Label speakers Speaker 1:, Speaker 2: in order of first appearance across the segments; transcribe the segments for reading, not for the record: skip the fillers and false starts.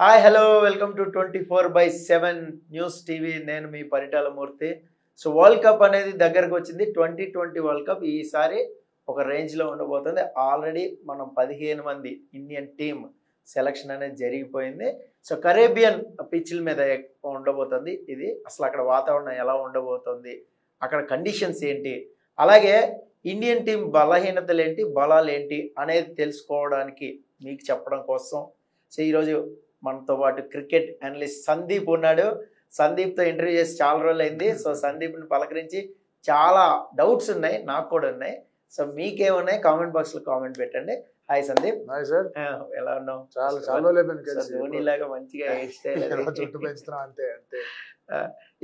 Speaker 1: Hi hello welcome to 24/7 news TV. నేను మీ పరిటాల మూర్తి. So world cup అనేది దగ్గరకు వచ్చింది. 2020 వరల్డ్ కప్ ఈసారి ఒక రేంజ్లో ఉండబోతుంది. ఆల్రెడీ మనం 15 మంది ఇండియన్ టీమ్ సెలక్షన్ అనేది జరిగిపోయింది. సో కరేబియన్ పిచ్ల మీద ఉండబోతుంది. ఇది అసలు అక్కడ వాతావరణం ఎలా ఉండబోతుంది, అక్కడ కండిషన్స్ ఏంటి, అలాగే ఇండియన్ టీం బలహీనతలు ఏంటి, బలాలు ఏంటి అనేది తెలుసుకోవడానికి మీకు చెప్పడం కోసం సో ఈరోజు మనతో పాటు క్రికెట్ అనలిస్ట్ సందీప్ ఉన్నాడు. సందీప్తో ఇంటర్వ్యూ చేసి చాలా రోజులు అయింది. సో సందీప్ని పలకరించి చాలా డౌట్స్ ఉన్నాయి, నాకు కూడా ఉన్నాయి. సో మీకేమున్నాయి కామెంట్ బాక్స్లో కామెంట్ పెట్టండి. హాయ్ సందీప్.
Speaker 2: హాయ్ సార్,
Speaker 1: ఎలా ఉన్నావు?
Speaker 2: ధోనిలాగా
Speaker 1: మంచిగా హెయిర్ స్టైల్
Speaker 2: అంతే అంతే.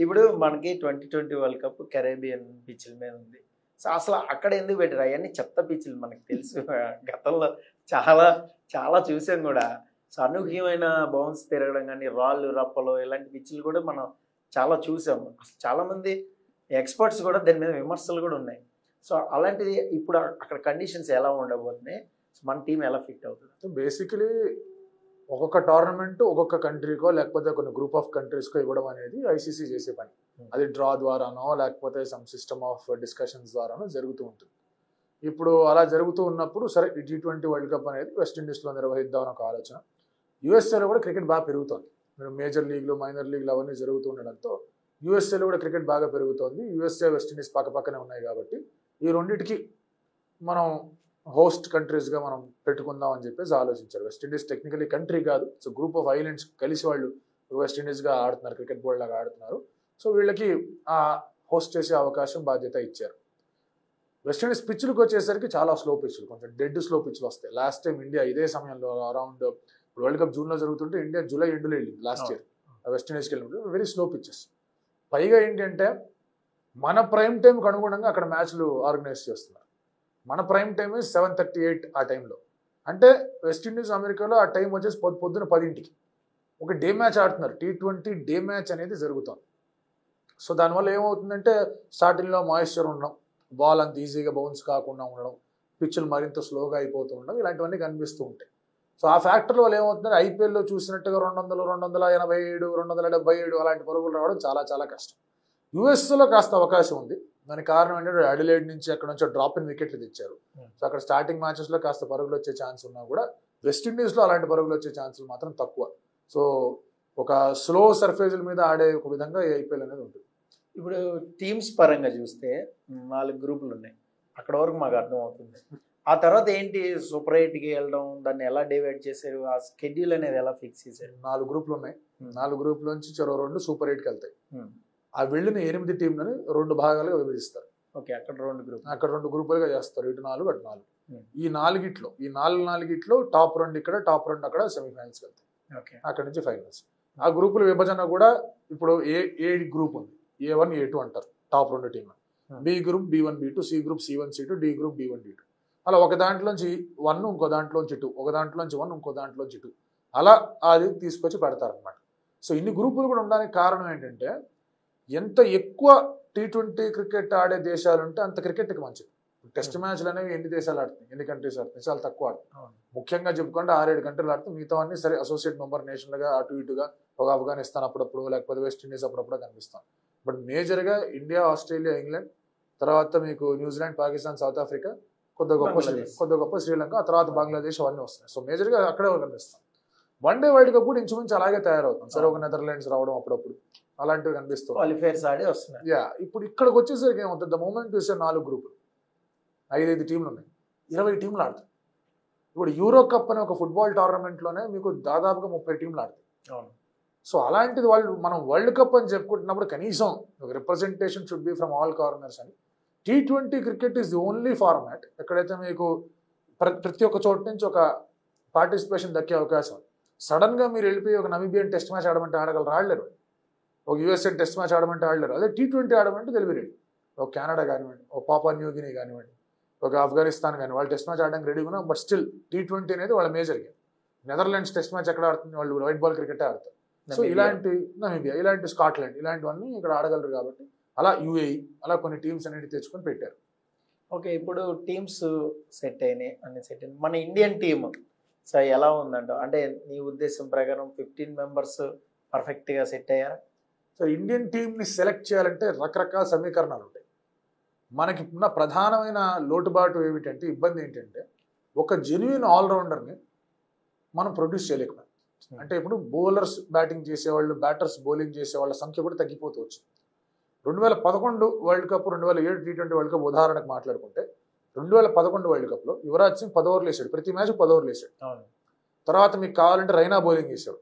Speaker 1: ఇప్పుడు మనకి 2020 వరల్డ్ కప్ కరేబియన్ పిచ్ల మీద ఉంది. సో అసలు అక్కడ ఎందుకు పెట్టారు? అవన్నీ చెత్త పిచ్లు మనకు తెలుసు. గతంలో చాలా చాలా చూసాం కూడా. సో అనూహ్యమైన బౌన్స్ తిరగడం కానీ, రాళ్ళు రప్పలు ఇలాంటి పిచ్లు కూడా మనం చాలా చూసాము. చాలామంది ఎక్స్పర్ట్స్ కూడా దాని మీద విమర్శలు కూడా ఉన్నాయి. సో అలాంటిది ఇప్పుడు అక్కడ కండిషన్స్ ఎలా ఉండబోతున్నాయి, మన టీం ఎలా ఫిట్ అవుతుంది?
Speaker 2: బేసికలీ ఒక్కొక్క టోర్నమెంట్ ఒక్కొక్క కంట్రీకో లేకపోతే కొన్ని గ్రూప్ ఆఫ్ కంట్రీస్కో ఇవ్వడం అనేది ఐసీసీ చేసే పని. అది డ్రా ద్వారానో లేకపోతే సమ్ సిస్టమ్ ఆఫ్ డిస్కషన్స్ ద్వారానో జరుగుతూ ఉంటుంది. ఇప్పుడు అలా జరుగుతూ ఉన్నప్పుడు సరే T20 వరల్డ్ కప్ అనేది వెస్టిండీస్లో నిర్వహిద్దామని ఒక ఆలోచన. యూఎస్ఏలో కూడా క్రికెట్ బాగా పెరుగుతోంది. మేజర్ లీగ్లు, మైనర్ లీగ్లు అవన్నీ జరుగుతూ ఉండడంతో యూఎస్ఏలో కూడా క్రికెట్ బాగా పెరుగుతోంది. యూఎస్ఏ వెస్టిండీస్ పక్కనే ఉన్నాయి కాబట్టి ఈ రెండింటికి మనం హోస్ట్ కంట్రీస్గా మనం పెట్టుకుందాం అని చెప్పేసి ఆలోచించారు. వెస్టిండీస్ టెక్నికలీ కంట్రీ కాదు, సో గ్రూప్ ఆఫ్ ఐలాండ్స్ కలిసి వాళ్ళు వెస్టిండీస్గా ఆడుతున్నారు, క్రికెట్ బోర్డ్ లాగా ఆడుతున్నారు. సో వీళ్ళకి ఆ హోస్ట్ చేసే అవకాశం, బాధ్యత ఇచ్చారు. వెస్టిండీస్ పిచ్లకు వచ్చేసరికి చాలా స్లో పిచ్లు, కొంచెం డెడ్ స్లో పిచ్లు వస్తాయి. లాస్ట్ టైం ఇండియా ఇదే సమయంలో అరౌండ్ వరల్డ్ కప్ జూన్లో జరుగుతుంటే ఇండియా జూలై ఎండ్లో వెళ్ళింది లాస్ట్ ఇయర్ వెస్టిండీస్కి వెళ్ళినప్పుడు. Very slow pitches. పైగా ఏంటంటే మన ప్రైమ్ టైంకి అనుగుణంగా అక్కడ మ్యాచ్లు ఆర్గనైజ్ చేస్తున్నారు. మన ప్రైమ్ టైం 7:38 ఆ టైంలో. అంటే వెస్టిండీస్ అమెరికాలో ఆ టైం వచ్చేసి పొద్దున 10ంటికి ఒక డే మ్యాచ్ ఆడుతున్నారు. T20 డే మ్యాచ్ అనేది జరుగుతుంది. సో దానివల్ల ఏమవుతుందంటే స్టార్టింగ్లో మాయిశ్చర్ ఉండడం, బాల్ అంత ఈజీగా బౌన్స్ కాకుండా ఉండడం, పిచ్చులు మరింత స్లోగా అయిపోతూ ఉండడం, ఇలాంటివన్నీ కనిపిస్తూ ఉంటాయి. సో ఆ ఫ్యాక్టర్ వల్ల ఏమవుతుందంటే ఐపీఎల్లో చూసినట్టుగా 200, 287, 277 అలాంటి పరుగులు రావడం చాలా చాలా కష్టం. యూఎస్లో కాస్త అవకాశం ఉంది. దానికి కారణం ఏంటంటే అడిలేడ్ నుంచి అక్కడ నుంచి డ్రాప్ ఇన్ వికెట్లు తెచ్చారు. సో అక్కడ స్టార్టింగ్ మ్యాచెస్లో కాస్త పరుగులు వచ్చే ఛాన్స్ ఉన్నా కూడా వెస్టిండీస్లో అలాంటి పరుగులు వచ్చే ఛాన్సులు మాత్రం తక్కువ. సో ఒక స్లో సర్ఫేజ్ల మీద ఆడే ఒక విధంగా ఐపీఎల్ అనేది ఉంటుంది.
Speaker 1: ఇప్పుడు టీమ్స్ పరంగా చూస్తే 4 గ్రూపులు ఉన్నాయి. అక్కడ వరకు మాకు అర్థం అవుతుంది. ఆ తర్వాత ఏంటి సూపర్ 8కి వెళ్ళడం, దాన్ని ఎలా డివైడ్ చేశారు, ఆ స్కెడ్యూల్ అనేది ఎలా ఫిక్స్ చేశారు?
Speaker 2: 4 గ్రూపులు ఉన్నాయి. 4 గ్రూపుల నుంచి చెరో 2 సూపర్ 8కి వెళ్తాయి. ఆ వెళ్ళిన 8 టీంలని 2 భాగాలుగా విభజిస్తారు.
Speaker 1: ఓకే, అక్కడ
Speaker 2: 2 గ్రూపులుగా చేస్తారు. ఇటు 4 అటు 4. ఈ 4 టాప్ 2 ఇక్కడ, టాప్ 2 అక్కడ సెమీఫైనల్స్కి వెళ్తాయి.
Speaker 1: ఓకే,
Speaker 2: అక్కడ నుంచి ఫైనల్స్. ఆ గ్రూపుల విభజన కూడా ఇప్పుడు ఏ గ్రూప్ ఉంది, A1 A2 అంటారు టాప్ 2 టీంలు. B group B1 B2, C group C1 C2, D group D1 D2. అలా ఒక దాంట్లోంచి 1, ఇంకో దాంట్లోంచి 2, ఒక దాంట్లోంచి 1, ఇంకో దాంట్లోంచి 2, అలా అది తీసుకొచ్చి పెడతారనమాట. సో ఇన్ని గ్రూపులు కూడా ఉండడానికి కారణం ఏంటంటే ఎంత ఎక్కువ T20 క్రికెట్ ఆడే దేశాలు ఉంటే అంత క్రికెట్కి మంచిది. టెస్ట్ మ్యాచ్లు అనేవి ఎన్ని దేశాలు ఆడుతున్నాయి, ఎన్ని కంట్రీస్ ఆడుతున్నాయి, చాలా తక్కువ ఆడుతున్నాయి. ముఖ్యంగా చెప్పుకుంటే 6-7 కంట్రీలు ఆడుతాయి. మిగతా అన్ని సరే అసోసియేట్ మెంబర్ నేషన్లుగా అటు ఇటుగా ఒక ఆఫ్ఘనిస్తాన్ అప్పుడప్పుడు, లేకపోతే వెస్టిండీస్ అప్పుడప్పుడు కనిపిస్తాం. బట్ మేజర్గా ఇండియా, ఆస్ట్రేలియా, ఇంగ్లాండ్, తర్వాత మీకు న్యూజిలాండ్, పాకిస్తాన్, సౌత్ ఆఫ్రికా, కొద్ది గొప్ప శ్రీలంక, ఆ తర్వాత బంగ్లాదేశ్ అవన్నీ వస్తున్నాయి. సో మేజర్గా అక్కడే కనిపిస్తాం. వన్డే వరల్డ్ కప్ కూడా ఇంచుమించు అలాగే తయారవుతాం. సరే ఒక నెదర్లాండ్స్ రావడం అప్పుడప్పుడు అలాంటివి కనిపిస్తాయి.
Speaker 1: క్వాలిఫైర్స్ ఆడి వస్తున్నాయి.
Speaker 2: ఇప్పుడు ఇక్కడికి వచ్చేసరికి ఏమవుతుంది, ద మూమెంట్ చూసే 4 గ్రూపులు 5 టీంలు ఉన్నాయి, 20 టీంలు ఆడుతాయి. ఇప్పుడు యూరో కప్ అనే ఒక ఫుట్బాల్ టోర్నమెంట్లోనే మీకు దాదాపుగా 30 టీంలు ఆడుతాయి. సో అలాంటిది మనం వరల్డ్ కప్ అని చెప్పుకుంటున్నప్పుడు కనీసం ఒక representation should be from all corners అని. T20 cricket is the only format ఎక్కడైతే మీకు ప్రతి ఒక్క చోటు నుంచి ఒక పార్టిసిపేషన్ దక్కే అవకాశం. సడన్గా మీరు వెళ్ళిపోయి ఒక నమీబియన్ టెస్ట్ మ్యాచ్ ఆడమంటే ఆడలేరు, ఒక యూఎస్ఏ టెస్ట్ మ్యాచ్ ఆడమంటే ఆడలేరు. అదే T20 ఆడమంటే తెలివి రెడీ. ఒక కెనడా కానివ్వండి, ఒక పాపా న్యూ గినీ కానివ్వండి, ఒక ఆఫ్ఘనిస్తాన్ కానీ, వాళ్ళు టెస్ట్ మ్యాచ్ ఆడడానికి రెడీ ఉన్నా. బట్ స్టిల్ T20 అనేది వాళ్ళ major game. Netherlands test match ఎక్కడ ఆడుతుంది, వాళ్ళు వైట్ బాల్ క్రికెట్ ఆడతారు. సో ఇలాంటి నమీబియా, ఇలాంటి స్కాట్లాండ్, ఇలాంటివన్నీ ఇక్కడ ఆడగలరు కాబట్టి అలా UAE అలా కొన్ని టీమ్స్ అనేది తెచ్చుకొని పెట్టారు.
Speaker 1: ఓకే, ఇప్పుడు టీమ్స్ సెట్ అయినాయి, అన్ని సెట్ అయినాయి. మన ఇండియన్ టీమ్ సో ఎలా ఉందంట, అంటే నీ ఉద్దేశం ప్రకారం 15 మెంబర్స్ పర్ఫెక్ట్గా సెట్ అయ్యారా?
Speaker 2: సో ఇండియన్ టీంని సెలెక్ట్ చేయాలంటే రకరకాల సమీకరణాలు ఉంటాయి. మనకి ఉన్న ప్రధానమైన లోటుబాటు ఏమిటంటే, ఇబ్బంది ఏంటంటే, ఒక జెన్యున్ ఆల్రౌండర్ని మనం ప్రొడ్యూస్ చేయలేకపోయాం. అంటే ఇప్పుడు బౌలర్స్ బ్యాటింగ్ చేసేవాళ్ళు, బ్యాటర్స్ బౌలింగ్ చేసేవాళ్ళ సంఖ్య కూడా తగ్గిపోతూ వచ్చింది. 2011 world cup, 2007 T20 world cup ఉదాహరణకు మాట్లాడుకుంటే, 2011 వరల్డ్ కప్లో యువరాజ్ సింగ్ 10 ఓవర్లు వేసాడు, ప్రతి మ్యాచ్ 10 ఓవర్లు వేసాడు. తర్వాత మీకు కావాలంటే రైనా బౌలింగ్ వేసాడు,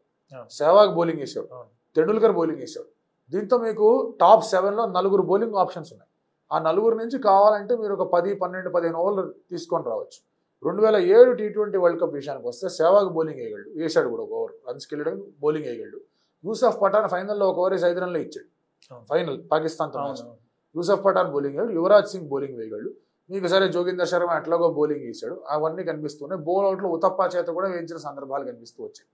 Speaker 2: సెహ్వాగ్ బౌలింగ్ వేసాడు, తెండూల్కర్ బౌలింగ్ వేసాడు. దీంతో మీకు టాప్ 7లో 4 బౌలింగ్ ఆప్షన్స్ ఉన్నాయి. ఆ 4 నుంచి కావాలంటే మీరు ఒక 10, 12, 15 ఓవర్లు తీసుకొని రావచ్చు. 2007 T20 వరల్డ్ కప్ విషయానికి వస్తే సెహ్వాగ్ బౌలింగ్ వేయగలడు, వేసాడు కూడా ఒక ఓవర్, రన్స్ వెళ్ళడం బౌలింగ్ వేయగలడు. యూసఫ్ పఠాన్ ఫైనల్లో ఒక ఓవర్ 5 రన్లు ఇచ్చాడు, ఫైనల్ పాకిస్తాన్తో మ్యాచ్. యూసఫ్ పఠాన్ బౌలింగ్ వేయగలడు, యువరాజ్ సింగ్ బౌలింగ్ వేయగలడు. మీకు సరే జోగిందర్ శర్మ ఎట్లాగో బౌలింగ్ వేసాడు, అవన్నీ కనిపిస్తున్నాయి. బౌల్ అవుట్లో ఉతప్పా చేత కూడా వేయించిన సందర్భాలు కనిపిస్తూ వచ్చాయి.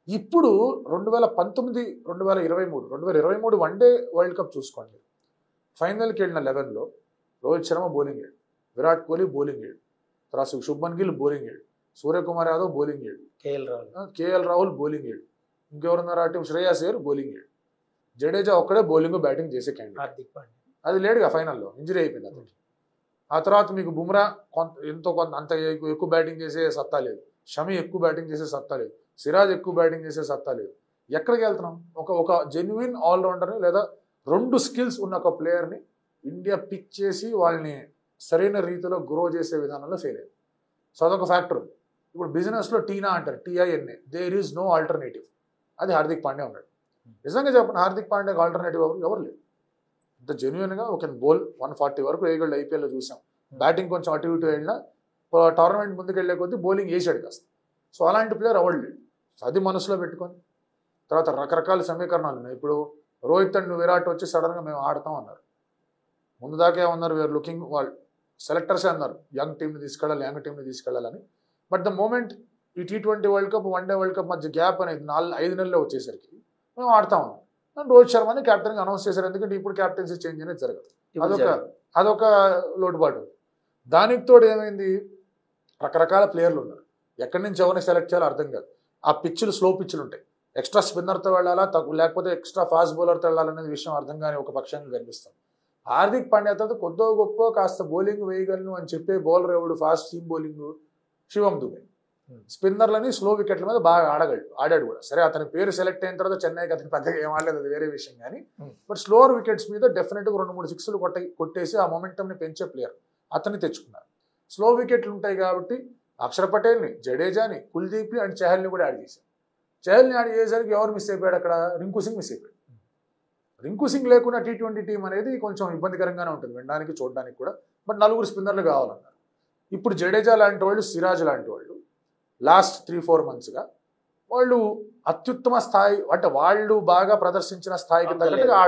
Speaker 2: ఇప్పుడు 2019, 2023 వన్డే వరల్డ్ కప్ చూసుకోండి. ఫైనల్కి వెళ్ళిన 11లో రోహిత్ శర్మ బౌలింగ్ వేయడు, విరాట్ కోహ్లీ బౌలింగ్ వేయడు, తర్వాత శుభ్మన్ గిల్ బౌలింగ్ వేయడు, సూర్యకుమార్ యాదవ్ బౌలింగ్ వేయడు, కేఎల్ రాహుల్ బౌలింగ్ వేయడు, ఇంకెవరున్నారు ఆ టీం, శ్రేయాస్ అయ్యర్ బౌలింగ్ వేయడు, జడేజా ఒక్కడే బౌలింగ్ బ్యాటింగ్ చేసే క్యాండిడేట్. అది లేడుగా, ఫైనల్లో ఇంజరీ అయిపోయింది అతనికి. ఆ తర్వాత మీకు బుమ్రా అంత ఎక్కువ బ్యాటింగ్ చేసే సత్తా లేదు, షమి ఎక్కువ బ్యాటింగ్ చేసే సత్తా లేదు, సిరాజ్ ఎక్కువ బ్యాటింగ్ చేసే సత్తా లేదు. ఎక్కడికి వెళ్తున్నాం? ఒక జెన్యున్ ఆల్రౌండర్ని లేదా 2 స్కిల్స్ ఉన్న ఒక ప్లేయర్ని ఇండియా పిక్ చేసి వాళ్ళని సరైన రీతిలో గ్రో చేసే విధానంలో ఫెయిల్ అయ్యింది. సో అదొక ఫ్యాక్టర్. ఇప్పుడు బిజినెస్లో టీనా అంటారు, TINA, there is no alternative. అది హార్దిక్ పాండ్యా ఉన్నాడు. నిజంగా చెప్పండి, హార్దిక్ పాండ్యాకి ఆల్టర్నేటివ్ ఎవరు లేదు. ఇంత జెన్యున్గా ఒక బౌల్ 140 వరకు వేయగలడు, ఐపీఎల్లో చూసాం. బ్యాటింగ్ కొంచెం అటు ఇటు వెళ్ళినా టోర్నమెంట్ ముందుకు వెళ్ళే కొద్దీ బౌలింగ్ వేసాడు కాస్త. సో అలాంటి ప్లేయర్ ఎవరు లేడు. అది మనసులో పెట్టుకొని తర్వాత రకరకాల సమీకరణాలు ఉన్నాయి. ఇప్పుడు రోహిత్ అండ్ విరాట్ వచ్చి సడన్గా మేము ఆడతాం అన్నారు. ముందు దాకా ఏమన్నారు, వీఆర్ లుకింగ్, వాళ్ళు సెలెక్టర్సే అన్నారు యంగ్ టీంని తీసుకెళ్ళాలని. బట్ ద మూమెంట్ ఈ T20 world cup, one day world cup మధ్య గ్యాప్ అనేది 5 నెలల్లో వచ్చేసరికి మేము ఆడతాం అన్నాం. రోహిత్ శర్మని కెప్టెన్గా అనౌన్స్ చేశారు, ఎందుకంటే ఇప్పుడు కెప్టెన్సీ చేంజ్ అనేది జరగదు. అదొక లోటుబాటు. దానికి తోడు ఏమైంది, రకరకాల ప్లేయర్లు ఉన్నారు, ఎక్కడి నుంచి ఎవరిని సెలెక్ట్ చేయాలో అర్థం కాదు. ఆ పిచ్చులు స్లో పిచ్చులు ఉంటాయి, ఎక్స్ట్రా స్పిన్నర్తో వెళ్ళాలా లేకపోతే ఎక్స్ట్రా ఫాస్ట్ బౌలర్తో వెళ్ళాలనేది విషయం అర్థం కాని ఒక పక్షంగా కనిపిస్తుంది. హార్దిక్ పాండ్యా తర్వాత కొద్దో గొప్ప కాస్త బౌలింగ్ వేయగలను అని చెప్పే బౌలర్ ఎవడు, ఫాస్ట్ సీమ్ బౌలింగ్ శివం దుబే. స్పిన్నర్లని స్లో వికెట్ల మీద బాగా ఆడాడు కూడా. సరే అతని పేరు సెలెక్ట్ అయిన తర్వాత చెన్నైకి అతను పెద్దగా ఏం ఆడలేదు, అది వేరే విషయం. కానీ బట్ స్లోవర్ వికెట్స్ మీద డెఫినెట్గా 2-3 సిక్స్లు కొట్టేసి ఆ మొమెంటంని పెంచే ప్లేయర్ అతన్ని తెచ్చుకున్నారు. స్లో వికెట్లు ఉంటాయి కాబట్టి అక్షర్ పటేల్ని, జడేజాని, కుల్దీప్ని అండ్ చహల్ని కూడా యాడ్ చేశారు. చహల్ని యాడ్ చేసేసరికి ఎవరు మిస్ అయిపోయాడు అక్కడ, రింకు సింగ్ మిస్ అయిపోయాడు. రింకు సింగ్ లేకుండా T20 టీం అనేది కొంచెం ఇబ్బందికరంగానే ఉంటుంది వినడానికి, చూడడానికి కూడా. బట్ 4 స్పిన్నర్లు కావాలన్నారు. ఇప్పుడు జడేజా లాంటి వాళ్ళు, సిరాజ్ లాంటి వాళ్ళు లాస్ట్ 3-4 మంత్స్గా వాళ్ళు అత్యుత్తమ స్థాయి, అంటే వాళ్ళు బాగా ప్రదర్శించిన స్థాయికి తగ్గట్టుగా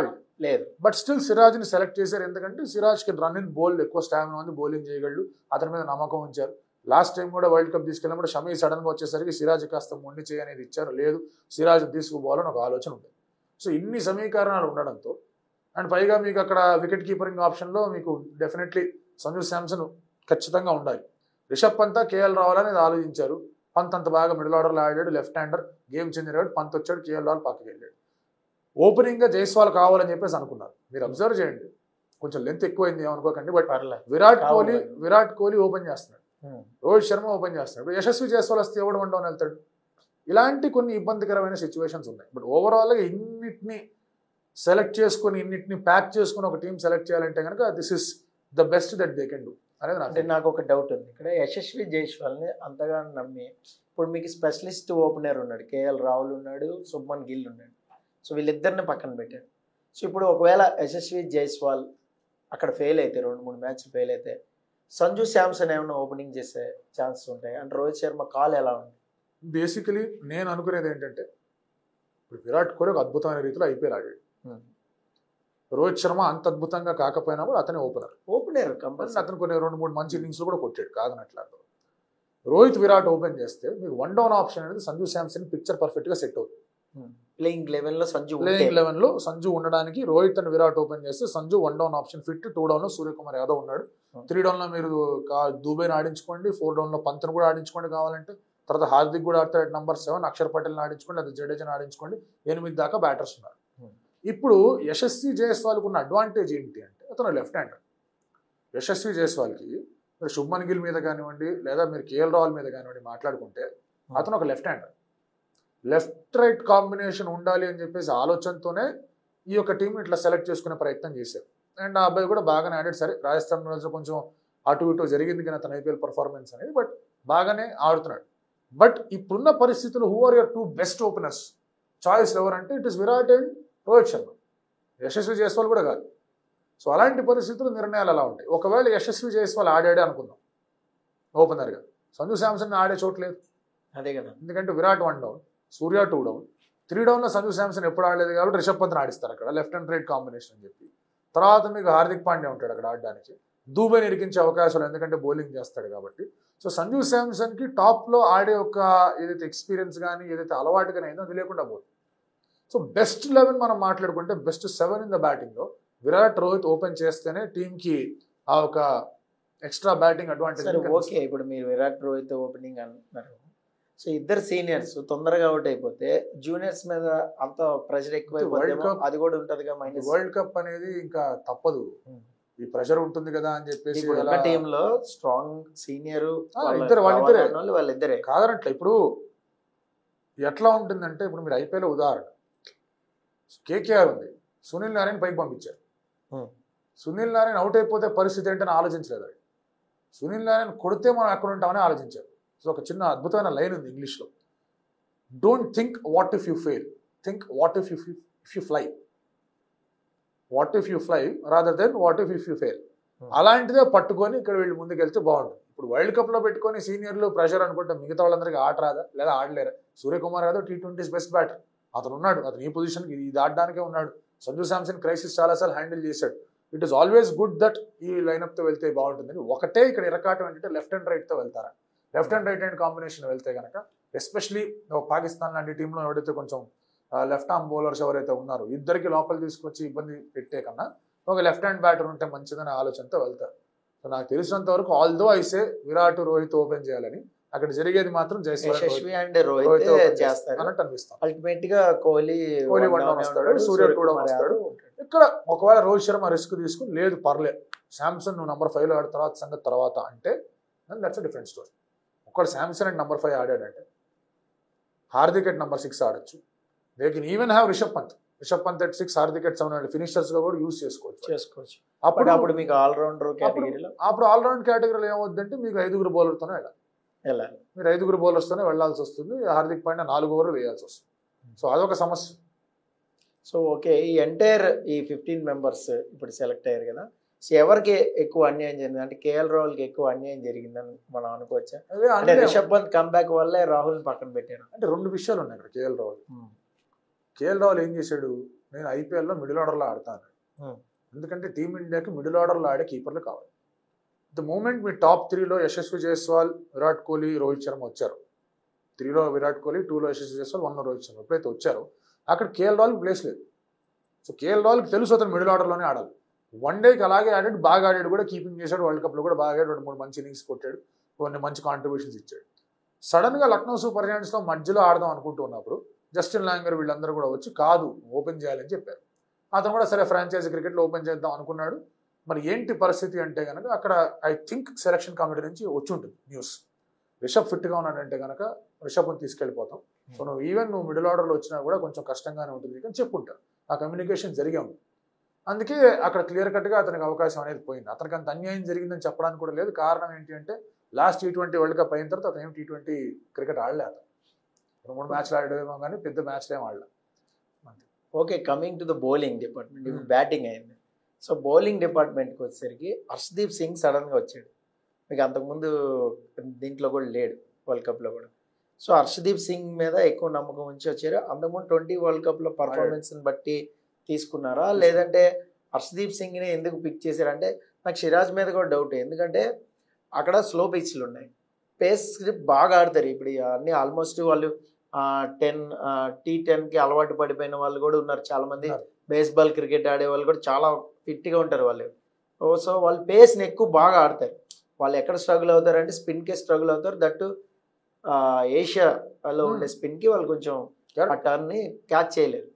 Speaker 2: లేదు. బట్ స్టిల్ సిరాజ్ని సెలెక్ట్ చేశారు, ఎందుకంటే సిరాజ్కి రన్ ఇన్ బౌల్ ఎక్కువ స్టామినా ఉంది, బౌలింగ్ చేయగలడు, అతని మీద నమ్మకం ఉంచారు. లాస్ట్ టైం కూడా వరల్డ్ కప్ తీసుకెళ్ళినప్పుడు షమీ సడన్గా వచ్చేసరికి సిరాజ్ కాస్త మొండి చేయనేది ఇచ్చారు, లేదు సిరాజ్ తీసుకుపోవాలని ఒక ఆలోచన ఉంది. సో ఇన్ని సమీకరణాలు ఉండడంతో, అండ్ పైగా మీకు అక్కడ వికెట్ కీపరింగ్ ఆప్షన్లో మీకు డెఫినెట్లీ సంజు శాంసన్ ఖచ్చితంగా ఉండాలి. రిషబ్ పంత్, KL రాహుల్ అనేది ఆలోచించారు. పంత్ అంత బాగా మిడిల్ ఆర్డర్లో ఆడాడు, లెఫ్ట్ హ్యాండర్, గేమ్ చేంజర్ అయ్యాడు. పంత్ వచ్చాడు, KL రాహుల్ పక్కకి వెళ్ళాడు. ఓపెనింగ్గా జైస్వాల్ కావాలని చెప్పేసి అనుకున్నారు. మీరు అబ్జర్వ్ చేయండి, కొంచెం లెంత్ ఎక్కువైంది ఏమనుకోకండి. బట్ విరాట్ కోహ్లీ ఓపెన్ చేస్తున్నాడు, రోహిత్ శర్మ ఓపెన్ చేస్తున్నాడు. యశస్వి జైస్వాల్ వస్తే ఎవడు 1 డౌన్ వెళ్తాడు. ఇలాంటి కొన్ని ఇబ్బందికరమైన సిచ్యువేషన్స్ ఉన్నాయి. బట్ ఓవరాల్గా ఇన్నిటిని సెలెక్ట్ చేసుకొని, ఇన్నిటిని ప్యాక్ చేసుకుని ఒక టీం సెలెక్ట్ చేయాలంటే కనుక this is the best that they can do అనేది
Speaker 1: అంటే నాకు ఒక డౌట్ ఉంది ఇక్కడ. యశస్వి జైస్వాల్ని అంతగా నమ్మి ఇప్పుడు మీకు స్పెషలిస్ట్ ఓపెనర్ ఉన్నాడు, KL రాహుల్ ఉన్నాడు, శుభ్మన్ గిల్ ఉన్నాడు. సో వీళ్ళిద్దరిని పక్కన పెట్టారు. సో ఇప్పుడు ఒకవేళ యశస్వి జైస్వాల్ అక్కడ ఫెయిల్ అయితే, 2-3 మ్యాచ్లు ఫెయిల్ అయితే, సంజు శాంసన్ ఏమైనా ఓపెనింగ్ చేసే ఛాన్సెస్ ఉంటాయి అంటే రోహిత్ శర్మ కాల్ ఎలా ఉంది?
Speaker 2: బేసికలీ నేను అనుకునేది ఏంటంటే, ఇప్పుడు విరాట్ కోహ్లీ ఒక అద్భుతమైన రీతిలో IPL ఆడాడు. రోహిత్ శర్మ అంత అద్భుతంగా కాకపోయినా కూడా అతనే ఓపెనర్ కంపల్సరీ. అతను కొన్ని 2-3 మంచి ఇన్నింగ్స్లో కూడా కొట్టాడు, కాదనట్లా. రోహిత్ విరాట్ ఓపెన్ చేస్తే మీకు 1 డౌన్ ఆప్షన్ అనేది సంజు శాంసన్ పిక్చర్ పర్ఫెక్ట్గా సెట్ అవుతుంది.
Speaker 1: ప్లేయింగ్ లెవెన్లో
Speaker 2: సంజు ఉండడానికి రోహిత్ అండ్ విరాట్ ఓపెన్ చేస్తే సంజు 1 డౌన్ ఆప్షన్ ఫిట్. 2 డౌన్లో సూర్యకుమార్ యాదవ్ ఉన్నాడు. 3 డౌన్లో మీరు దుబేని ఆడించుకోండి, 4 డౌన్లో పంత్ను కూడా ఆడించుకోండి కావాలంటే. తర్వాత హార్దిక్ కూడా ఆడతాడు నంబర్ 7, అక్షర్ పటేల్ ఆడించుకోండి, అది జడేజాని ఆడించుకోండి, 8 దాకా బ్యాటర్స్ ఉన్నారు. ఇప్పుడు యశస్వి జైస్వాల్కి ఉన్న అడ్వాంటేజ్ ఏంటి అంటే అతను లెఫ్ట్ హ్యాండర్. యశస్వి జైస్వాల్కి మీరు శుభ్మన్ గిల్ మీద కానివ్వండి లేదా మీరు కేఎల్ రాహుల్ మీద కానివ్వండి మాట్లాడుకుంటే అతను ఒక left hander. Left right combination ఉండాలి అని చెప్పేసి ఆలోచనతోనే ఈ యొక్క టీం ఇట్లా సెలెక్ట్ చేసుకునే ప్రయత్నం చేశారు. అండ్ ఆ అబ్బాయి కూడా బాగానే ఆడాడు. సరే రాజస్థాన్ రాయల్స్లో కొంచెం అటు ఇటు జరిగింది కానీ అతను ఐపీఎల్ పర్ఫార్మెన్స్ అనేది, బట్ బాగానే ఆడుతున్నాడు. బట్ ఇప్పుడున్న పరిస్థితులు who are your 2 best openers choice ఎవరంటే it is Virat and Rohit Sharma. Yashasvi Jaiswal కూడా కాదు. సో అలాంటి పరిస్థితులు నిర్ణయాలు అలా ఉంటాయి. ఒకవేళ యశస్వి జైస్వాల్ ఆడాడే అనుకుందాం ఓపెనర్గా, సంజు శాంసన్ ఆడే చోట్లేదు.
Speaker 1: అదే కదా,
Speaker 2: ఎందుకంటే విరాట్ 1 డౌన్, సూర్య 2 డౌన్, 3 డౌన్లో సంజు శాంసన్ ఎప్పుడు ఆడలేదు కాబట్టి రిషబ్ పంత్ని ఆడిస్తారు అక్కడ లెఫ్ట్ అండ్ రైట్ కాంబినేషన్ అని చెప్పి. తర్వాత మీకు హార్దిక్ పాండ్యా ఉంటాడు అక్కడ ఆడడానికి, దూబేని ఇరికించే అవకాశాలు ఎందుకంటే బౌలింగ్ చేస్తాడు కాబట్టి. సో సంజు శాంసన్కి టాప్లో ఆడే ఒక ఏదైతే ఎక్స్పీరియన్స్ కానీ ఏదైతే అలవాటు కానీ అయిందో అది లేకుండా పోతుంది. సో బెస్ట్ 11 మనం మాట్లాడుకుంటే బెస్ట్ 7 ఇన్ ద బ్యాటింగ్లో విరాట్, రోహిత్ ఓపెన్ చేస్తేనే టీంకి ఆ ఒక ఎక్స్ట్రా బ్యాటింగ్ అడ్వాంటేజ్.
Speaker 1: ఓకే, ఇప్పుడు మీరు విరాట్, రోహిత్ ఓపెనింగ్ అంటున్నారు. సో ఇద్దరు సీనియర్స్ తొందరగా అవుట్ అయిపోతే జూనియర్స్ మీద అంత ప్రెషర్ ఎక్కువ, అది కూడా ఉంటదిగా.
Speaker 2: వరల్డ్ కప్ అనేది ఇంకా తప్పదు, ఈ ప్రెషర్ ఉంటుంది కదా అని చెప్పేసి
Speaker 1: టీంలో స్ట్రాంగ్ సీనియర్
Speaker 2: వాళ్ళిద్దరే కాదనట్లే. ఇప్పుడు ఎట్లా ఉంటుందంటే ఇప్పుడు మీరు ఐపీఎల్ ఉదాహరణ కేకేఆర్ ఉంది, సునీల్ నారాయణ పైకి పంపించారు. సునీల్ నారాయణ అవుట్ అయిపోతే పరిస్థితి ఏంటని ఆలోచించలేదు. సునీల్ నారాయణ కొడితే మనం ఎక్కడ ఉంటామని ఆలోచించారు. సో ఒక చిన్న అద్భుతమైన లైన్ ఉంది ఇంగ్లీష్లో, don't think what if you fail, think what if you fly, what if you fly rather than what if you fail. అలాంటిదే పట్టుకొని ఇక్కడ వీళ్ళు ముందుకెళ్తే బాగుంటుంది. ఇప్పుడు వరల్డ్ కప్లో పెట్టుకొని సీనియర్లు ప్రెషర్ అనుకుంటే మిగతా వాళ్ళందరికీ ఆట రాదా లేదా ఆడలేరా? Suryakumar Yadav T20s best batter, అతను ఉన్నాడు, అతను ఈ పొజిషన్కి ఇది ఆడడానికే ఉన్నాడు. సంజు శాంసన్ క్రైసిస్ చాలాసార్లు హ్యాండిల్ చేశాడు. It is always good that ఈ లైనప్తో వెళ్తే బాగుంటుందని. ఒకటే ఇక్కడ ఇరకాటం ఏంటంటే లెఫ్ట్ అండ్ రైట్తో వెళ్తారా, left and right hand combination వెళ్తే కనుక ఎస్పెషలీ పాకిస్తాన్ లాంటి టీంలో ఎవరైతే కొంచెం లెఫ్ట్ ఆర్మ్ బౌలర్స్ ఎవరైతే ఉన్నారో ఇద్దరికి లోపల తీసుకొచ్చి ఇబ్బంది పెట్టే కన్నా ఒక లెఫ్ట్ హ్యాండ్ బ్యాటర్ ఉంటే మంచిదనే ఆలోచనతో వెళ్తారు. సో నాకు తెలిసినంత వరకు ఆల్దో ఐసే విరాట్, రోహిత్ ఓపెన్ చేయాలని, అక్కడ జరిగేది మాత్రం
Speaker 1: యశస్వి అండ్ రోహిత్ చేస్తారు
Speaker 2: అన్నట్టు అనిపిస్తాం.
Speaker 1: అల్టిమేట్ గా కోహ్లీ
Speaker 2: 1 డౌన్ వస్తాడు, సూర్య 2 డౌన్ వస్తాడు. ఇక్కడ ఒకవేళ రోహిత్ శర్మ రిస్క్ తీసుకుని లేదు పర్లేదు శాంసన్ నువ్వు నంబర్ 5లో ఆడిన తర్వాత సంగతి తర్వాత అంటే దట్స్ అ డిఫరెంట్ స్టోరీ. ఒకవేళ శాంసన్ అండ్ నంబర్ 5 ఆడాడంటే హార్దిక్ అట్ నంబర్ 6 ఆడొచ్చు. They can even have Rishabh Pant at 6, Hardik at 7 finishers గా కూడా యూజ్ చేసుకోవచ్చు.
Speaker 1: అప్పుడు మీకు ఆల్రౌండర్ కేటగిరీలో
Speaker 2: అప్పుడు ఆల్రౌండ్ కేటగిరీలో ఏమవుతుందంటే మీకు 5 బౌలర్తోనే వెళ్ళాలి. మీరు 5 బౌలర్స్తోనే వెళ్లాల్సి వస్తుంది. హార్దిక్ పాండ్యా 4 ఓవర్లు వేయాల్సి వస్తుంది. సో అదొక సమస్య.
Speaker 1: సో ఓకే, ఈ ఎంటైర్ ఈ 15 మెంబర్స్ ఇప్పుడు సెలెక్ట్ అయ్యారు కదా, సో ఎవరికి ఎక్కువ అన్యాయం జరిగింది అంటే కేఎల్ రాహుల్కి ఎక్కువ అన్యాయం జరిగిందని మనం అనుకోవచ్చా? అంటే రిషబ్ పంత్ కంబ్యాక్ వల్లే రాహుల్ పక్కన పెట్టారు.
Speaker 2: అంటే 2 విషయాలు ఉన్నాయి ఇక్కడ. కేఎల్ రాహుల్ ఏం చేశాడు, నేను ఐపీఎల్లో మిడిల్ ఆర్డర్లో ఆడతాను, ఎందుకంటే టీమిండియాకి మిడిల్ ఆర్డర్లో ఆడే కీపర్లు కావాలి. ద మూమెంట్ మీ టాప్ 3లో యశస్వి జైస్వాల్, విరాట్ కోహ్లీ, రోహిత్ శర్మ వచ్చారు, 3లో విరాట్ కోహ్లీ, 2లో యశస్వి జైస్వాల్, 1లో రోహిత్ శర్మ ఎప్పుడైతే వచ్చారో అక్కడ కేఎల్ రాహుల్కి ప్లేస్ లేదు. సో కేఎల్ రాహుల్కి తెలుసు అతను మిడిల్ ఆర్డర్లోనే ఆడాలి. 1 డేకి అలాగే ఆడాడు, బాగా ఆడాడు కూడా, కీపింగ్ చేశాడు, వరల్డ్ కప్లో కూడా బాగా ఆడాడు, 2-3 మంచి ఇన్నింగ్స్ కొట్టాడు, కొన్ని మంచి కాంట్రిబ్యూషన్స్ ఇచ్చాడు. సడన్గా లక్నో సూపర్ జైంట్స్లో మధ్యలో ఆడదాం అనుకుంటూ ఉన్నప్పుడు జస్టిన్ లాంగర్ వీళ్ళందరూ కూడా వచ్చి కాదు ఓపెన్ చేయాలని చెప్పారు. అతను కూడా సరే ఫ్రాంచైజీ క్రికెట్లో ఓపెన్ చేద్దాం అనుకున్నాడు. మరి ఏంటి పరిస్థితి అంటే కనుక అక్కడ ఐ థింక్ సెలక్షన్ కమిటీ నుంచి వచ్చి ఉంటుంది న్యూస్, రిషబ్ ఫిట్గా ఉన్నాడంటే కనుక రిషబ్ని తీసుకెళ్ళిపోతాం, సో నువ్వు ఈవెన్ నువ్వు మిడిల్ ఆర్డర్లో వచ్చినా కూడా కొంచెం కష్టంగానే ఉంటుంది అని చెప్పుంటారు. ఆ కమ్యూనికేషన్ జరిగే ఉంది. అందుకే అక్కడ క్లియర్ కట్గా అతనికి అవకాశం అనేది పోయింది. అతనికి అంత అన్యాయం జరిగిందని చెప్పడానికి కూడా లేదు. కారణం ఏంటి అంటే లాస్ట్ T20 వరల్డ్ కప్ అయిన తర్వాత అతను ఏం T20 క్రికెట్ ఆడలే. అతను 3 మ్యాచ్లు ఆడేమో కానీ పెద్ద మ్యాచ్లు ఏం ఆడలే.
Speaker 1: Okay, coming to the bowling department, ఇప్పుడు బ్యాటింగ్ అయింది. సో బౌలింగ్ డిపార్ట్మెంట్కి వచ్చేసరికి హర్షదీప్ సింగ్ సడన్గా వచ్చాడు. మీకు అంతకుముందు దీంట్లో కూడా లేడు వరల్డ్ కప్లో కూడా. సో హర్షదీప్ సింగ్ మీద ఎక్కువ నమ్మకం ఉంచి వచ్చారు. అంతకుముందు 20 వరల్డ్ కప్లో పర్ఫార్మెన్స్ని బట్టి తీసుకున్నారా, లేదంటే హర్షదీప్ సింగ్ని ఎందుకు పిక్ చేశారంటే నాకు సిరాజ్ మీద కూడా డౌట్. ఎందుకంటే అక్కడ స్లో పిచ్లు ఉన్నాయి, పేస్ బాగా ఆడతారు. ఇప్పుడు అన్ని ఆల్మోస్ట్ వాళ్ళు T10కి అలవాటు పడిపోయిన వాళ్ళు కూడా ఉన్నారు చాలామంది. బేస్బాల్ క్రికెట్ ఆడే వాళ్ళు కూడా చాలా ఫిట్గా ఉంటారు వాళ్ళు. సో వాళ్ళు పేస్ని ఎక్కువ బాగా ఆడతారు. వాళ్ళు ఎక్కడ స్ట్రగుల్ అవుతారంటే స్పిన్కే స్ట్రగుల్ అవుతారు. దట్టు ఏషియాలో ఉండే స్పిన్ కి వాళ్ళు కొంచెం ఆ టర్న్ ని క్యాచ్ చేయలేరు.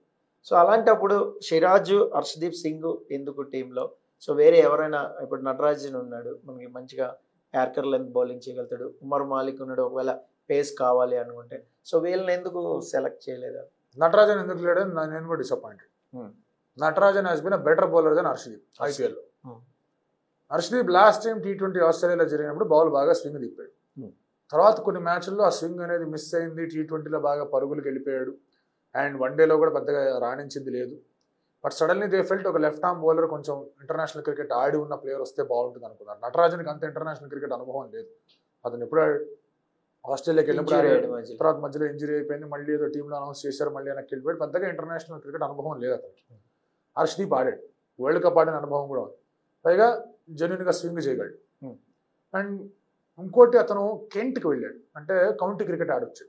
Speaker 1: సో అలాంటప్పుడు సిరాజ్, హర్షదీప్ సింగ్ ఎందుకు టీంలో? సో వేరే ఎవరైనా, ఇప్పుడు నటరాజన్ ఉన్నాడు, మనకి మంచిగా యార్కర్ లెంత్ బౌలింగ్ చేయగలుగుతాడు. ఉమర్ మాలిక్ ఉన్నాడు, ఒకవేళ పేస్ కావాలి అనుకుంటే. సో వీళ్ళని ఎందుకు సెలెక్ట్ చేయలేదు?
Speaker 2: నటరాజన్ ఎందుకు లేడని నేను కూడా disappointed. Natarajan has been a better bowler than Harshdeep IPL లో. హర్షదీప్ లాస్ట్ టైం T20 ఆస్ట్రేలియాలో జరిగినప్పుడు బౌల్ బాగా స్వింగ్ తిప్పాడు. తర్వాత కొన్ని మ్యాచ్ల్లో ఆ స్వింగ్ అనేది మిస్ అయింది. T20లో బాగా పరుగులకు వెళ్ళిపోయాడు అండ్ వన్డేలో కూడా పెద్దగా రాణించింది లేదు. బట్ సడన్లీ దే ఫెల్ట్ ఒక లెఫ్ట్ ఆర్మ్ బౌలర్ కొంచెం ఇంటర్నేషనల్ క్రికెట్ ఆడి ఉన్న ప్లేయర్ వస్తే బాగుంటుంది అనుకున్నారు. నటరాజన్కి అంత ఇంటర్నేషనల్ క్రికెట్ అనుభవం లేదు. అతను ఎప్పుడు ఆస్ట్రేలియాకి వెళ్ళినప్పుడు తర్వాత మధ్యలో ఇంజరీ అయిపోయింది, మళ్ళీ ఏదో టీంలో అనౌన్స్ చేశారు, మళ్ళీ వెనక్కి వెళ్ళిపోయాడు. పెద్దగా ఇంటర్నేషనల్ క్రికెట్ అనుభవం లేదు అతనికి. హర్షదీప్ ఆడాడు, వరల్డ్ కప్ ఆడిన అనుభవం కూడా ఉంది, పైగా జెన్యున్గా స్వింగ్ చేయగలడు. అండ్ ఇంకోటి అతను కెంట్కి వెళ్ళాడు, అంటే కౌంటీ క్రికెట్ ఆడొచ్చు.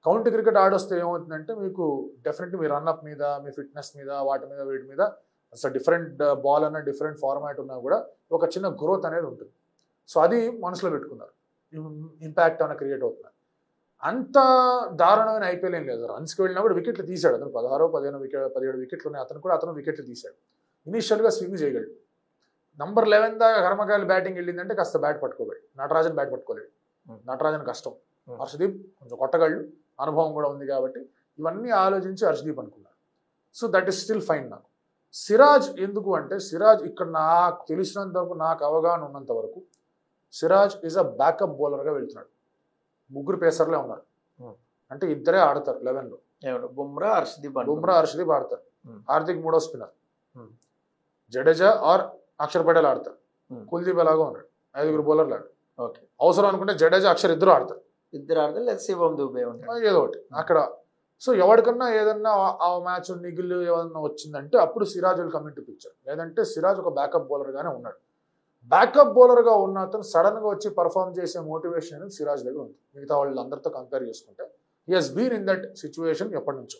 Speaker 2: కౌంటీ క్రికెట్ ఆడొస్తే ఏమవుతుందంటే మీకు డెఫినెట్లీ మీ రన్అప్ మీద, మీ ఫిట్నెస్ మీద, వాటి మీద వీటి మీద అసలు డిఫరెంట్ బాల్ అన్న డిఫరెంట్ ఫార్మాట్ ఉన్నా కూడా ఒక చిన్న గ్రోత్ అనేది ఉంటుంది. సో అది మనసులో పెట్టుకున్నారు, ఇంపాక్ట్ అన్న క్రియేట్ అవుతున్నారు. అంత దారుణమైన ఐపీఎల్ ఏం లేదు. రన్స్కి వెళ్ళినా కూడా వికెట్లు తీశాడు అతను. 17 వికెట్లు ఉన్నాయి అతను కూడా. అతను వికెట్లు తీశాడు. ఇనీషియల్గా స్వింగ్ చేయగలడు. నంబర్ 11 దాకా కర్మకాయలు బ్యాటింగ్ వెళ్ళిందంటే కాస్త బ్యాట్ పట్టుకోగలడు. నటరాజన్ బ్యాట్ పట్టుకోలేడు. నటరాజన్ కష్టం. హర్షదీప్ కొంచెం కొట్టగలడు, అనుభవం కూడా ఉంది కాబట్టి ఇవన్నీ ఆలోచించి హర్షదీప్ అనుకున్నారు. So that is still fine. నాకు సిరాజ్ ఎందుకు అంటే, సిరాజ్ ఇక్కడ నాకు తెలిసినంత వరకు, నాకు అవగాహన ఉన్నంత వరకు సిరాజ్ ఈజ్ అ బ్యాకప్ బౌలర్గా వెళ్తున్నాడు. 3 పేసర్లే ఉన్నారు, అంటే ఇద్దరే ఆడతారు 11లో.
Speaker 1: బుమ్రా, హర్షదీప్
Speaker 2: ఆడతారు. హార్దిక్ 3వ స్పిన్నర్. జడేజా ఆర్ అక్షర్ పటేల్ ఆడతారు. కుల్దీప్ ఎలాగో ఉన్నాడు. 5 బౌలర్లు ఆడు. అవసరం అనుకుంటే జడేజా, అక్షర్ ఇద్దరు ఆడతారు.
Speaker 1: లేదా శివం దుబే ఉంటాడు,
Speaker 2: ఏదో ఒకటి అక్కడ. సో ఎవరికన్నా ఏదన్నా ఆ మ్యాచ్ నిగిల్ ఏదన్నా వచ్చిందంటే అప్పుడు Siraj will come in to picture. లేదంటే సిరాజ్ ఒక బ్యాకప్ బౌలర్గానే ఉన్నాడు. బ్యాకప్ బౌలర్గా ఉన్న అతను సడన్గా వచ్చి పర్ఫామ్ చేసే మోటివేషన్ అనేది సిరాజ్ దగ్గర ఉంది. మిగతా వాళ్ళందరితో కంపేర్ చేసుకుంటే he has been in that situation ఎప్పటి నుంచో.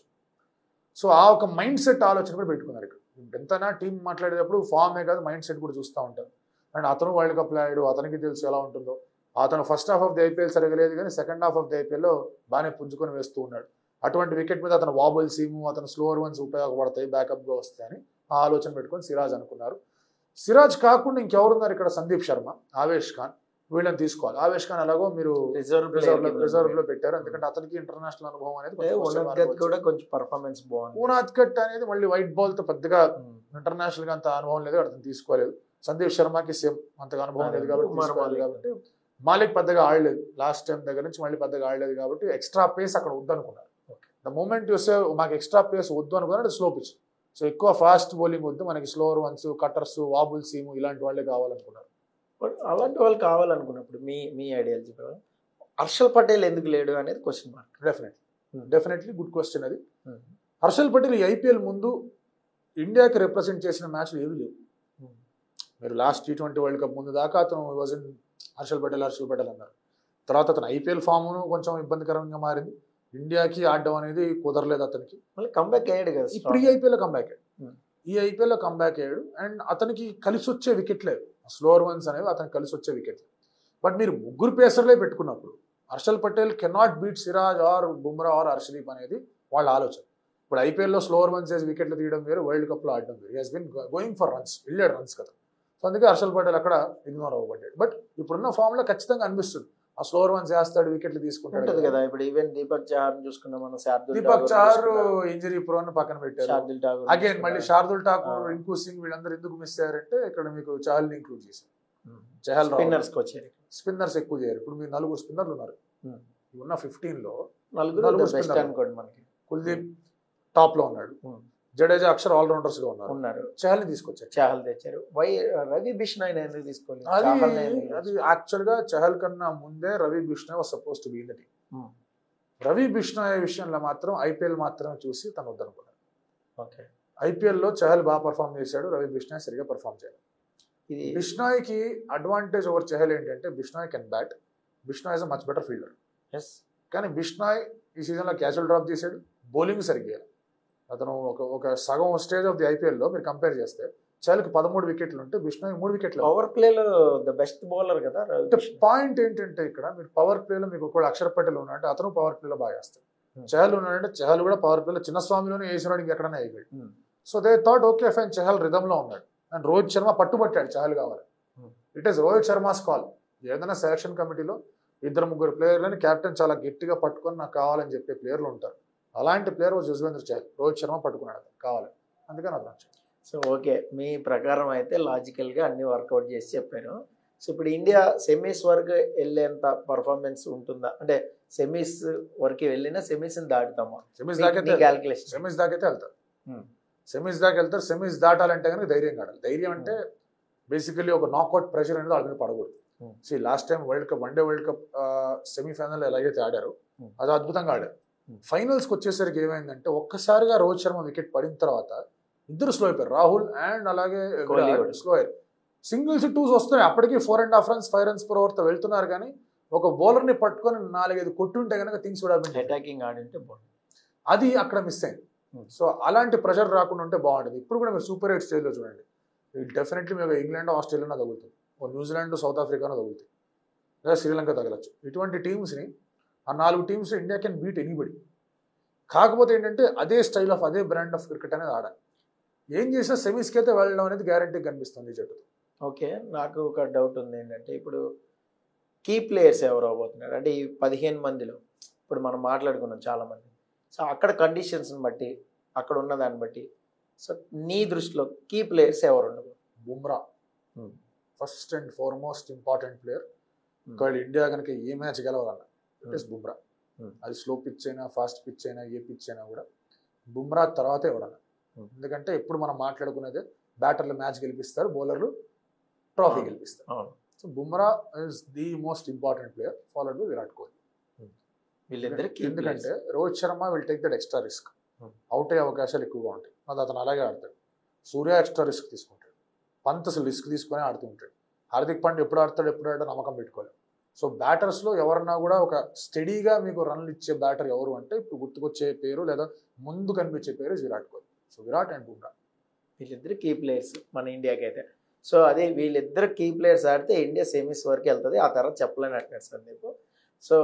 Speaker 2: సో ఆ ఒక మైండ్ సెట్ ఆలోచన కూడా పెట్టుకున్నారు ఇక్కడ. ఎంతైనా టీం మాట్లాడేటప్పుడు ఫామే కాదు, మైండ్ సెట్ కూడా చూస్తూ ఉంటారు. అండ్ అతను వరల్డ్ కప్లో ఆడాడు, అతనికి తెలుసు ఎలా ఉంటుందో. అతను first half of the IPL సరిగలేదు, కానీ సెకండ్ హాఫ్ ఆఫ్ ది ఐపీఎల్లో బాగానే పుంజుకొని వేస్తూ ఉన్నాడు. అటువంటి వికెట్ మీద అతను వాబుల్ సీము, అతను స్లోవర్ వన్స్ ఉపయోగపడతాయి, బ్యాకప్గా వస్తాయని ఆ ఆలోచన పెట్టుకొని సిరాజ్ అనుకున్నారు. సిరాజ్ కాకుండా ఇంకెవరున్నారు ఇక్కడ? సందీప్ శర్మ, ఆవేష్ ఖాన్, వీళ్ళని తీసుకోవాలి. ఆవేష్ ఖాన్ ఎలాగో మీరు రిజర్వ్ లో పెట్టారు, ఎందుకంటే అతనికి ఇంటర్నేషనల్ అనుభవం అనేది
Speaker 1: కొంచెం పర్ఫార్మెన్స్ బాగుంది.
Speaker 2: ఉనాద్కట్ అనేది మళ్ళీ వైట్ బాల్ తో పెద్దగా ఇంటర్నేషనల్ గా అంత అనుభవం లేదు, అతను తీసుకోలేదు. సందీప్ శర్మకి సేమ్ అంతగా అనుభవం లేదు కాబట్టి మాలిక్ పెద్దగా ఆడలేదు. లాస్ట్ టైం దగ్గర నుంచి మళ్ళీ పెద్దగా ఆడలేదు కాబట్టి ఎక్స్ట్రా పేస్ అక్కడ వద్దనుకున్నారు. ద మూమెంట్ చూస్తే మాకు ఎక్స్ట్రా పేస్ వద్దు అనుకున్నారు, స్లో పిచ్. సో ఎక్కువ ఫాస్ట్ బౌలింగ్ వద్దు, మనకి slower ones, cutters, wobble seam ఇలాంటి వాళ్ళే కావాలనుకున్నారు.
Speaker 1: అలాంటి వాళ్ళు కావాలనుకున్నప్పుడు మీ ఐడియాలజీ ప్రకారం హర్షల్ పటేల్ ఎందుకు లేడు అనేది question mark.
Speaker 2: Definitely good question అది. హర్షల్ పటేల్ ఈ ఐపీఎల్ ముందు ఇండియాకి రిప్రజెంట్ చేసిన మ్యాచ్లు ఏవి లేవు. మీరు లాస్ట్ T20 వరల్డ్ కప్ ముందు దాకా అతను వాజ్ ఇన్ హర్షల్ పటేల్ అన్నారు. తర్వాత అతను ఐపీఎల్ ఫామ్ను కొంచెం ఇబ్బందికరంగా మారింది. ఇండియాకి ఆడడం అనేది కుదరలేదు అతనికి.
Speaker 1: మళ్ళీ కంబ్యాక్ అయ్యాడు కదా,
Speaker 2: ఇప్పుడు ఈ ఐపీఎల్లో కంబ్యాక్ అయ్యాడు. అండ్ అతనికి కలిసి వచ్చే వికెట్లే స్లోవర్ వన్స్ అనేవి అతనికి కలిసి వచ్చే వికెట్లు. బట్ మీరు 3 పేసర్లే పెట్టుకున్నప్పుడు Harshal Patel cannot beat Siraj or Bumrah or Harshdeep అనేది వాళ్ళ ఆలోచన. ఇప్పుడు ఐపీఎల్లో స్లోవర్ వన్స్ వేసి వికెట్లు తీయడం వేరు, వరల్డ్ కప్లో ఆడడం వేరు. He has been going for runs, వెళ్ళాడు రన్స్ కదా. సో అందుకే హర్షల్ పటేల్ అక్కడ ఇగ్నోర్ అవ్వబడ్డాడు. బట్ ఇప్పుడున్న ఫామ్ లో ఖచ్చితంగా అనిపిస్తుంది ఆ స్లోవర్ వన్స్ వేస్తాడు, వికెట్లు తీసుకుంటాడు
Speaker 1: కదా. ఇప్పుడు ఈవెన్ దీపక్ చహర్ చూసుకున్నాం మనం,
Speaker 2: దీపక్ చహర్ ఇంజరీ ప్రోన్ పక్కన పెట్టారు. అగైన్ మళ్ళీ శార్దుల్ ఠాకూర్, రింకు సింగ్ వీళ్ళందరూ ఎందుకు మిస్ అయ్యారంటే ఇక్కడ మీకు చహల్ని ఇంక్లూడ్ చేశారు. చహల్ స్పిన్నర్స్ ఎక్కువ చేయరు. ఇప్పుడు మీరు 4 స్పిన్నర్లు ఉన్నారు. ఉన్న 15లో 4 కుల్దీప్ టాప్ లో ఉన్నాడు, జడేజా, అక్షర్ ఆల్రౌండర్స్ గా ఉన్నారు. చహల్ని తీసుకొచ్చారు.
Speaker 1: చహల్ తెచ్చారు. రవి బిష్నాయ్ ఎందుకు తీసుకోవాలి?
Speaker 2: అది యాక్చువల్ గా చహల్ కన్నా ముందే Ravi Bishnoi was suppose to be in the team. Ravi Bishnoi విషయంలో మాత్రం ఐపీఎల్ మాత్రమే చూసి తను వద్దనుకున్నాడు. ఐపీఎల్ లో చహల్ బాగా పర్ఫామ్ చేశాడు, రవి బిష్నాయ్ సరిగా పర్ఫామ్ చేయలేదు. బిష్నాయ్ కి అడ్వాంటేజ్ ఓవర్ చహల్ ఏంటంటే Bishnoi can bat, Bishnoi is a much better fielder. కానీ బిష్నాయ్ ఈ సీజన్ లో క్యాచువల్ డ్రాప్ చేశాడు, బౌలింగ్ సరిగ్గా. అతను ఒక సగం స్టేజ్ ఆఫ్ ది ఐపీఎల్లో మీరు కంపేర్ చేస్తే చహల్కి 13 వికెట్లు ఉంటే బిష్నోయ్ 3 వికెట్లు.
Speaker 1: పవర్ ప్లేలో ద బెస్ట్ బౌలర్ కదా.
Speaker 2: పాయింట్ ఏంటంటే ఇక్కడ మీరు పవర్ ప్లేలో మీకు ఒకవేళ అక్షర్ పటేల్ ఉన్నాడంటే అతను పవర్ ప్లేలో బాగా వేస్తాడు. చహల్ ఉన్నాడంటే చహల్ కూడా పవర్ ప్లేలో చిన్నస్వామిలోనే వేసినాడు, ఇంకెక్కడైనా వేయగలడు. So they thought okay fine, Chahal రిధంలో ఉన్నాడు అండ్ రోహిత్ శర్మ పట్టుబట్టాడు చహల్ కావాలి. It is Rohit Sharma's call. ఏదైనా సెలక్షన్ కమిటీలో 2-3 ప్లేయర్లని కెప్టెన్ చాలా గట్టిగా పట్టుకొని నాకు కావాలని చెప్పే ప్లేయర్లు ఉంటారు. అలాంటి ప్లేయర్ యజువేంద్ర చహల్, రోహిత్ శర్మ పట్టుకున్నాడు కావాలి, అందుకని అతను వచ్చాడు.
Speaker 1: సో ఓకే, మీ ప్రకారం అయితే లాజికల్గా అన్ని వర్కౌట్ చేసి చెప్పాను. సో ఇప్పుడు ఇండియా సెమీస్ వరకు వెళ్ళేంత పర్ఫార్మెన్స్ ఉంటుందా, అంటే సెమీస్ వరకు వెళ్ళినా సెమీస్ని దాటుతామా?
Speaker 2: సెమీస్ దాకైతే
Speaker 1: క్యాల్కులేషన్
Speaker 2: సెమీస్ దాకైతే వెళ్తారు. సెమీస్ దాకా వెళ్తారు. సెమీస్ దాటాలంటే కనుక ధైర్యం కావాలి. ధైర్యం అంటే బేసికలీ ఒక నాక్అవుట్ ప్రెషర్ అనేది వాళ్ళ మీద పడకూడదు. Last time one day world cup semi-final ఎలాగైతే ఆడారు అది అద్భుతంగా ఆడారు. ఫైనల్స్కి వచ్చేసరికి ఏమైందంటే ఒక్కసారిగా రోహిత్ శర్మ వికెట్ పడిన తర్వాత ఇద్దరు స్లో అయిపోయారు, రాహుల్ అండ్ అలాగే స్లో అయ్యారు. సింగిల్స్ టూస్ వస్తున్నాయి, అప్పటికి 4.5 runs 5 runs per over తో వెళ్తున్నారు. కానీ ఒక బౌలర్ని పట్టుకొని 4-5 కొట్టుంటే కనుక థింగ్స్ కూడా
Speaker 1: అటాకింగ్ ఆడింటే
Speaker 2: అది అక్కడ మిస్ అయింది. సో అలాంటి ప్రెషర్ రాకుండా ఉంటే బాగుంటుంది. ఇప్పుడు కూడా మీరు సూపర్ 8 స్టేజ్లో చూడండి, డెఫినెట్లీ మీకు ఇంగ్లాండ్ ఆస్ట్రేలియాలో తగులుతుంది, న్యూజిలాండ్ సౌత్ ఆఫ్రికాలో తగులుతుంది, లేదా శ్రీలంక తగలచ్చు. ఇటువంటి టీమ్స్ని ఆ 4 teams India can beat anybody. కాకపోతే ఏంటంటే అదే స్టైల్ ఆఫ్ అదే బ్రాండ్ ఆఫ్ క్రికెట్ అనేది ఆడాలి. ఏం చేసినా సెమీస్కి అయితే వెళ్ళడం అనేది గ్యారంటీ కనిపిస్తుంది జట్టుతో.
Speaker 1: ఓకే, నాకు ఒక డౌట్ ఉంది ఏంటంటే ఇప్పుడు కీ ప్లేయర్స్ ఎవరు అవబోతున్నారు అంటే ఈ 15 మందిలో ఇప్పుడు మనం మాట్లాడుకున్నాం చాలామంది. సో అక్కడ కండిషన్స్ని బట్టి అక్కడ ఉన్న దాన్ని బట్టి సో నీ దృష్టిలో కీ ప్లేయర్స్ ఎవరు ఉండదు?
Speaker 2: Bumrah first and foremost important player. ఒకవేళ ఇండియా కనుక ఏ మ్యాచ్ గెలవాలన్నా ఇట్ ఈస్ బుమ్రా. అది స్లో పిచ్ అయినా ఫాస్ట్ పిచ్ అయినా ఏ పిచ్ అయినా కూడా బుమ్రా తర్వాతే ఎవడన్నా. ఎందుకంటే ఇప్పుడు మనం మాట్లాడుకునేది బ్యాటర్లు మ్యాచ్ గెలిపిస్తారు, బౌలర్లు ట్రాఫీ గెలిపిస్తారు. So Bumrah is the most important player followed by Virat Kohli.
Speaker 1: వీళ్ళిద్దరికి
Speaker 2: ఎందుకంటే Rohit Sharma will take that extra risk, out అయ్యే అవకాశాలు ఎక్కువగా ఉంటాయి, అది అతను అలాగే ఆడతాడు. సూర్య ఎక్స్ట్రా రిస్క్ తీసుకుంటాడు, పంత్ అసలు రిస్క్ తీసుకొని ఆడుతూ ఉంటాడు. హార్దిక్ పాండ్యా ఎప్పుడు ఆడతాడు నమ్మకం పెట్టుకోలేదు. సో బ్యాటర్స్లో ఎవరన్నా కూడా ఒక స్టడీగా మీకు రన్లు ఇచ్చే బ్యాటర్ ఎవరు అంటే ఇప్పుడు గుర్తుకొచ్చే పేరు లేదా ముందు కనిపించే పేరు విరాట్ కోహ్లీ. సో విరాట్ అండ్ బుమ్రా
Speaker 1: వీళ్ళిద్దరు కీ ప్లేయర్స్ మన ఇండియాకి అయితే. సో అదే వీళ్ళిద్దరు కీ ప్లేయర్స్ ఆడితే ఇండియా సెమీస్ వరకు వెళ్తుంది, ఆ తర్వాత చెప్పలేని అంటున్నారు సందీప్. సో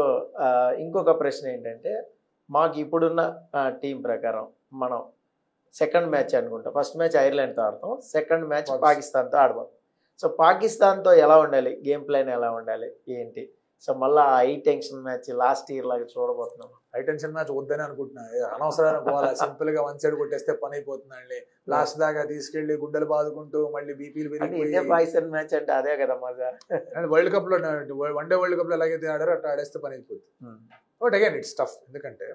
Speaker 1: ఇంకొక ప్రశ్న ఏంటంటే మాకు ఇప్పుడున్న టీం ప్రకారం మనం సెకండ్ మ్యాచ్ అనుకుంటాం, ఫస్ట్ మ్యాచ్ ఐర్లాండ్తో ఆడతాం, సెకండ్ మ్యాచ్ పాకిస్తాన్తో ఆడబోతాం. సో పాకిస్తాన్తో ఎలా ఉండాలి, గేమ్ ప్లాన్ ఎలా ఉండాలి ఏంటి? సో మళ్ళీ high tension match last year లాగా చూడబోతున్నాం.
Speaker 2: హై టెన్షన్ మ్యాచ్ వద్దని అనుకుంటున్నా, అనవసరమైన పోవాలి, సింపుల్ గా 1 side కొట్టేస్తే పని అయిపోతుందండి. లాస్ట్ దాకా తీసుకెళ్లి గుండెలు బాదుకుంటూ మళ్ళీ బీపీలు
Speaker 1: ఇండియా పాకిస్తాన్ మ్యాచ్ అంటే అదే కదా మజా.
Speaker 2: వరల్డ్ కప్ లో వన్డే వరల్డ్ కప్ లో ఎలాగైతే ఆడారో అట్లా ఆడేస్తే పని అయిపోతుంది. బట్ అగైన్ ఇట్స్ టఫ్, ఎందుకంటే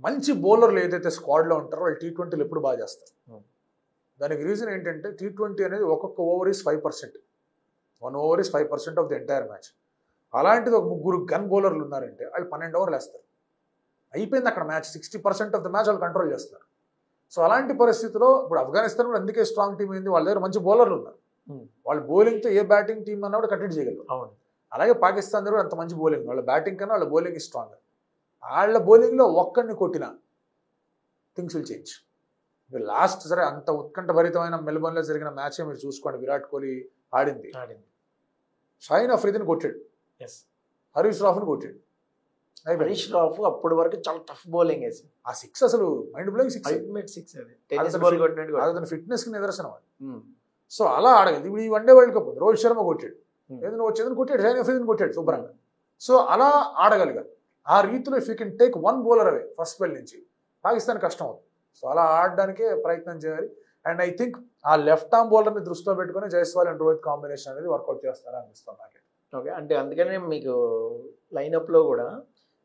Speaker 2: మంచి బౌలర్లు ఏదైతే స్క్వాడ్ లో ఉంటారో వాళ్ళు T20 ఎప్పుడు బాగా చేస్తారు. దానికి రీజన్ ఏంటంటే T20 అనేది ఒక్కొక్క over is 5%, 1 over is 5% of the entire match. అలాంటిది ఒక 3 గన్ బౌలర్లు ఉన్నారంటే వాళ్ళు 12 ఓవర్లు వేస్తారు, అయిపోయింది అక్కడ మ్యాచ్. 60% ఆఫ్ ద మ్యాచ్ వాళ్ళు కంట్రోల్ చేస్తారు. సో అలాంటి పరిస్థితిలో ఇప్పుడు ఆఫ్ఘనిస్తాన్ కూడా అందుకే స్ట్రాంగ్ టీం అయింది, వాళ్ళ దగ్గర మంచి బౌలర్లు ఉన్నారు. వాళ్ళు బౌలింగ్తో ఏ బ్యాటింగ్ టీం అన్నా కూడా కంటెంట్ చేయగలరు. అలాగే పాకిస్తాన్ దగ్గర అంత మంచి బౌలింగ్, వాళ్ళ బ్యాటింగ్ కన్నా వాళ్ళ బౌలింగ్ స్ట్రాంగ్. వాళ్ళ బౌలింగ్లో ఒక్కడిని కొట్టినా థింగ్స్ విల్ చేంజ్. మీరు లాస్ట్ సరే అంత ఉత్కంఠభరితమైన మెల్బోర్న్లో జరిగిన మ్యాచ్ మీరు చూసుకోండి, విరాట్ కోహ్లీ ఆడింది. షాహిన్ అఫ్రీదిని కొట్టాడు, హరీష్ రాఫ్ని కొట్టాడు.
Speaker 1: హరీష్ రాఫ్ అప్పటి వరకు చాలా టఫ్ బౌలింగ్ వేసి
Speaker 2: ఆ 6 అసలు మైండ్ బ్లోయింగ్ 6 అతని ఫిట్నెస్ కి నిదర్శనం అది. సో అలా ఆడగలదు. ఇప్పుడు ఈ one day world cup Rohit Sharma కొట్టాడు, ఏదైనా వచ్చేదని కొట్టాడు, షాహిన్ అఫ్రీదిని కొట్టాడు శుభ్రంగా. సో అలా ఆడగలిగారు. ఆ రీతిలో if you can take 1 bowler away first spell నుంచి పాకిస్తాన్ కష్టం అవుతుంది. సో అలా ఆడడానికే ప్రయత్నం చేయాలి. అండ్ ఐ థింక్ ఆ లెఫ్ట్ ఆర్మ్ బౌలర్ని దృష్టిలో పెట్టుకుని జైస్వాల్ అండ్ రోహిత్ కాంబినేషన్ అనేది వర్కౌట్ చేస్తారని అనిపిస్తుంది నాకు.
Speaker 1: ఓకే, అంటే అందుకనే మీకు లైనప్లో కూడా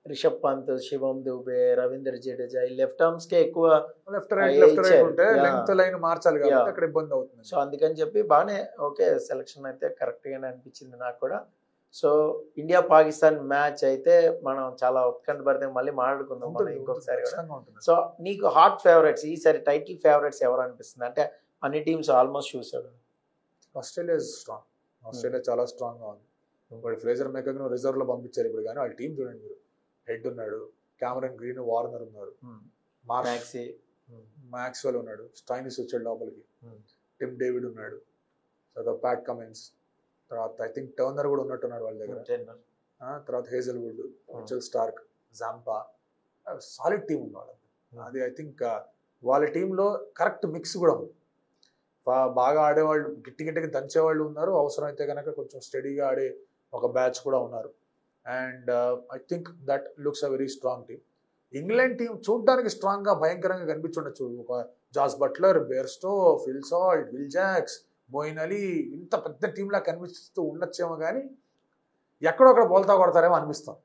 Speaker 1: రిషబ్ పంత్, శివం దుబే, రవీంద్ర జడేజా ఈ లెఫ్ట్ ఆర్మ్స్కే ఎక్కువ
Speaker 2: లెఫ్ట్ రైట్ ఉంటే లెంగ్త్ లైన్ మార్చాలి కాబట్టి అక్కడ ఇబ్బంది అవుతుంది.
Speaker 1: సో అందుకని చెప్పి బాగానే ఓకే సెలక్షన్ అయితే కరెక్ట్గానే అనిపించింది నాకు కూడా. సో ఇండియా పాకిస్తాన్ మ్యాచ్ అయితే మనం చాలా ఉత్కంఠభరితంగా మళ్ళీ మాట్లాడుకుందాం మనం ఇంకొకసారి కూడా. సో నీకు హాట్ ఫేవరెట్స్ ఈసారి టైటిల్ ఫేవరెట్స్ ఎవరు అనిపిస్తుంది? అంటే అన్ని టీమ్స్ ఆల్మోస్ట్ చూసాడు.
Speaker 2: ఆస్ట్రేలియా స్ట్రాంగ్, ఆస్ట్రేలియా చాలా స్ట్రాంగ్గా ఉంది. వాడు ఫ్రేజర్ మెకగ్ను రిజర్వ్లో పంపించారు ఇప్పుడు, కానీ వాళ్ళ టీం చూడండి మీరు, హెడ్ ఉన్నాడు, క్యామరన్ గ్రీన్, వార్నర్ ఉన్నారు, మ్యాక్స్వెల్ ఉన్నాడు, స్టైనిస్ వచ్చాడు లోపలికి. టిమ్ డేవిడ్ ఉన్నాడు, తర్వాత ప్యాట్ కమిన్స్, తర్వాత ఐ థింక్ టర్నర్ కూడా ఉన్నట్టున్నాడు వాళ్ళ దగ్గర, తర్వాత Hazlewood, Mitchell Starc, Zampa, solid team ఉంది వాళ్ళ. అది ఐ థింక్ వాళ్ళ టీంలో కరెక్ట్ మిక్స్ కూడా ఉంది. బాగా ఆడేవాళ్ళు, గిట్టిగా దంచేవాళ్ళు ఉన్నారు, అవసరమైతే కనుక కొంచెం స్టడీగా ఆడే ఒక బ్యాచ్ కూడా ఉన్నారు. And I think that looks a very strong team. England team చూడడానికి స్ట్రాంగ్గా భయంకరంగా కనిపించుండొచ్చు. ఒక Jos Buttler, Bairstow, Phil Salt, Will Jacks, Moeen Ali, ఇంత పెద్ద టీంలా కనిపిస్తూ ఉండొచ్చేమో కానీ ఎక్కడో అక్కడ బోల్తా కొడతారేమో అనిపిస్తాం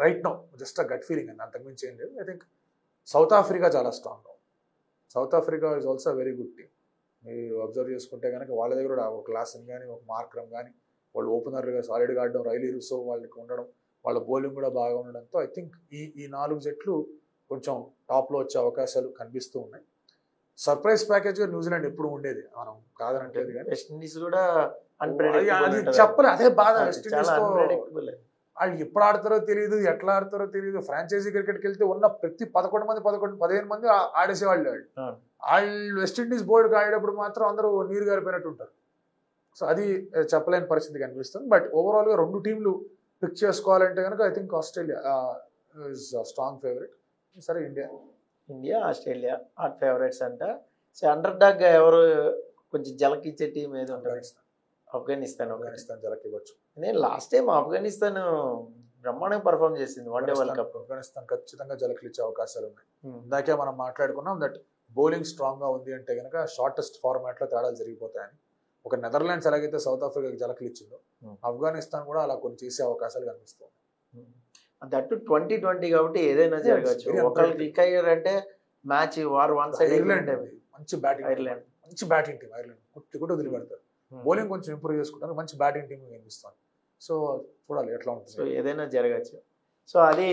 Speaker 2: right no. Just a gut feeling అండి, అంతకుమించి ఏం లేదు. ఐ థింక్ సౌత్ ఆఫ్రికా చాలా strong. South Africa is also very good team. మీరు అబ్జర్వ్ చేసుకుంటే కనుక వాళ్ళ దగ్గర కూడా ఒక క్లాసన్ కానీ ఒక మార్క్రమ్ కానీ, వాళ్ళు ఓపెనర్గా సాలిడ్గా ఆడడం, రైలీ రుసో వాళ్ళకి ఉండడం, వాళ్ళ బౌలింగ్ కూడా బాగా ఉండడంతో ఐ థింక్ ఈ 4 జట్లు కొంచెం టాప్లో వచ్చే అవకాశాలు కనిపిస్తూ ఉన్నాయి. సర్ప్రైజ్ ప్యాకేజ్గా న్యూజిలాండ్ ఎప్పుడు ఉండేది, మనం కాదనట్లేదు కానీ
Speaker 1: వెస్టిండీస్ కూడా
Speaker 2: అది చెప్పలే. అదే బాధ వెస్టిండీస్తో. వాళ్ళు ఎప్పుడు ఆడతారో తెలియదు, ఎట్లా ఆడతారో తెలియదు. ఫ్రాంచైజీ క్రికెట్కి వెళ్తే ఉన్న ప్రతి 15 మంది ఆడేసేవాళ్ళు. వాళ్ళు వెస్టిండీస్ బోర్డుకి ఆడేటప్పుడు మాత్రం అందరూ నీరు గారిపోయినట్టు ఉంటారు. సో అది చెప్పలేని పరిస్థితి కనిపిస్తుంది. బట్ ఓవరాల్గా 2 టీంలు పిక్ చేసుకోవాలంటే కనుక I think Australia is strong favourite. సరే
Speaker 1: ఇండియా ఆస్ట్రేలియా హాట్ ఫేవరెట్స్ అంట. సో అండర్ డాగ్ ఎవరు కొంచెం జలకిచ్చే టీం ఏది ఉంటుంది? ఆఫ్ఘనిస్తాన్
Speaker 2: జలకి ఇవ్వచ్చు.
Speaker 1: నేను లాస్ట్ టైం ఆఫ్ఘనిస్తాన్ బ్రహ్మాండంగా పర్ఫామ్ చేసింది వన్డే వరల్డ్ కప్.
Speaker 2: ఆఫ్ఘనిస్తాన్ ఖచ్చితంగా జలకి ఇచ్చే అవకాశాలు ఉన్నాయి. ఇందాకే మనం మాట్లాడుకున్నాం దట్ బౌలింగ్ స్ట్రాంగ్ గా ఉంది అంటే కనుక షార్టెస్ట్ ఫార్మాట్ లో తేడాలు జరిగిపోతాయని. ఒక నెదర్లాండ్స్ ఎలాగైతే సౌత్ ఆఫ్రికాకి జలకలు ఇచ్చిందో ఆఫ్ఘనిస్తాన్ కూడా అలా కొన్ని చేసే అవకాశాలు కనిపిస్తాయి.
Speaker 1: దట్టు 2020 కాబట్టి ఏదైనా జరగచ్చు. ఒకళ్ళు క్లిక్ అయ్యారంటే match war one side.
Speaker 2: Ireland మంచి బ్యాటింగ్ టీం ఐర్లాండ్ కొట్టి వదిలిపెడతారు. బౌలింగ్ కొంచెం ఇంప్రూవ్ చేసుకుంటారు, మంచి బ్యాటింగ్ టీం కనిపిస్తుంది. సో చూడాలి ఎట్లా ఉంటుంది.
Speaker 1: సో ఏదైనా జరగచ్చు. సో అది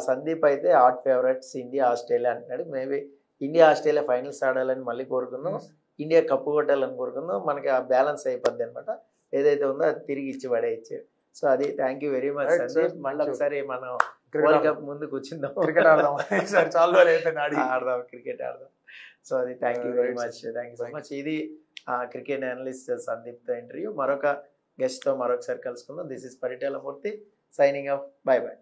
Speaker 1: సందీప్ అయితే హాట్ ఫేవరెట్స్ ఇండియా ఆస్ట్రేలియా అంటున్నాడు. మేబీ ఇండియా ఆస్ట్రేలియా ఫైనల్స్ ఆడాలని మళ్ళీ కోరుకుందాం, ఇండియా కప్పు కొట్టాలని కోరుకుందాం. మనకి ఆ బ్యాలెన్స్ అయిపోద్ది అనమాట. ఏదైతే ఉందో అది తిరిగి ఇచ్చి పడేయచ్చు. సో అది thank you very much Sandeep. మళ్ళీ ఒకసారి మనం వరల్డ్ కప్ ముందు కూర్చుందాం,
Speaker 2: క్రికెట్ ఆడదాం,
Speaker 1: క్రికెట్ ఆడదాం. సో అది thank you very much. Thank you so much. ఇది క్రికెట్ అనలిస్ట్ సందీప్తో ఇంటర్వ్యూ. మరొక గెస్ట్తో మరొకసారి కలుసుకుందాం. This is Paritala Murthy signing off. By by.